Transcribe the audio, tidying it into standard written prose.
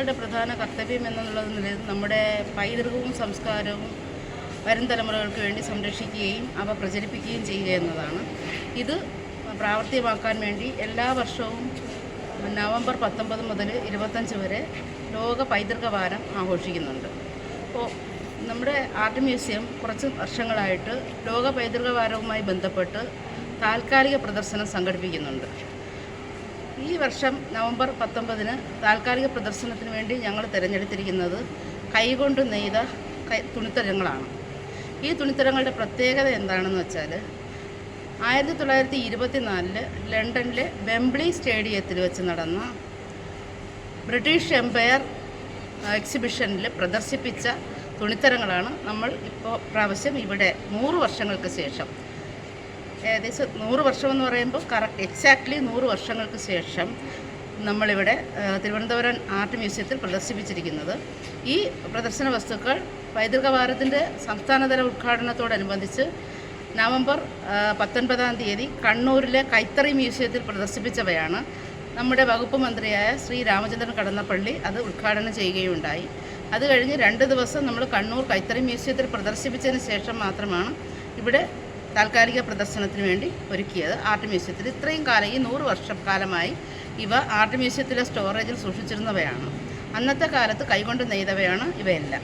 മ്യൂസിയങ്ങളുടെ പ്രധാന കർത്തവ്യം എന്നുള്ളത് നിലയിൽ നമ്മുടെ പൈതൃകവും സംസ്കാരവും വരും തലമുറകൾക്ക് വേണ്ടി സംരക്ഷിക്കുകയും അവ പ്രചരിപ്പിക്കുകയും ചെയ്യുക എന്നതാണ്. ഇത് പ്രാവർത്തികമാക്കാൻ വേണ്ടി എല്ലാ വർഷവും നവംബർ 19 മുതൽ 25 വരെ ലോക പൈതൃക വാരം ആഘോഷിക്കുന്നുണ്ട്. അപ്പോൾ നമ്മുടെ ആർട്ട് മ്യൂസിയം കുറച്ച് വർഷങ്ങളായിട്ട് ലോക പൈതൃക വാരവുമായി ബന്ധപ്പെട്ട് താൽക്കാലിക പ്രദർശനം സംഘടിപ്പിക്കുന്നുണ്ട്. ഈ വർഷം നവംബർ 19 താൽക്കാലിക പ്രദർശനത്തിന് വേണ്ടി ഞങ്ങൾ തിരഞ്ഞെടുത്തിരിക്കുന്നത് കൈകൊണ്ട് നെയ്ത തുണിത്തരങ്ങളാണ്. ഈ തുണിത്തരങ്ങളുടെ പ്രത്യേകത എന്താണെന്ന് വെച്ചാൽ 1924 ലണ്ടനിലെ വെംബ്ലി സ്റ്റേഡിയത്തിൽ വെച്ച് നടന്ന ബ്രിട്ടീഷ് എംപയർ എക്സിബിഷനിൽ പ്രദർശിപ്പിച്ച തുണിത്തരങ്ങളാണ് നമ്മൾ ഇപ്പോൾ പ്രാവശ്യം ഇവിടെ 100 വർഷങ്ങൾക്ക് ശേഷം, ഏകദേശം 100 വർഷമെന്ന് പറയുമ്പോൾ എക്സാക്ട്ലി 100 വർഷങ്ങൾക്ക് ശേഷം നമ്മളിവിടെ തിരുവനന്തപുരം ആർട്ട് മ്യൂസിയത്തിൽ പ്രദർശിപ്പിച്ചിരിക്കുന്നത്. ഈ പ്രദർശന വസ്തുക്കൾ പൈതൃക വാരത്തിൻ്റെ സംസ്ഥാനതല ഉദ്ഘാടനത്തോടനുബന്ധിച്ച് നവംബർ 19-ാം തീയതി കണ്ണൂരിലെ കൈത്തറി മ്യൂസിയത്തിൽ പ്രദർശിപ്പിച്ചവയാണ്. നമ്മുടെ വകുപ്പ് മന്ത്രിയായ ശ്രീ രാമചന്ദ്രൻ കടന്നപ്പള്ളി അത് ഉദ്ഘാടനം ചെയ്യുകയുണ്ടായി. അത് കഴിഞ്ഞ് 2 ദിവസം നമ്മൾ കണ്ണൂർ കൈത്തറി മ്യൂസിയത്തിൽ പ്രദർശിപ്പിച്ചതിന് ശേഷം മാത്രമാണ് ഇവിടെ താൽക്കാലിക പ്രദർശനത്തിന് വേണ്ടി ഒരുക്കിയത്. ആർട്ട് മ്യൂസിയത്തിൽ ഇത്രയും കാലം, ഈ 100 വർഷക്കാലമായി ഇവ ആർട്ട് മ്യൂസിയത്തിലെ സ്റ്റോറേജിൽ സൂക്ഷിച്ചിരുന്നവയാണ്. അന്നത്തെ കാലത്ത് കൈകൊണ്ട് നെയ്തവയാണ് ഇവയെല്ലാം.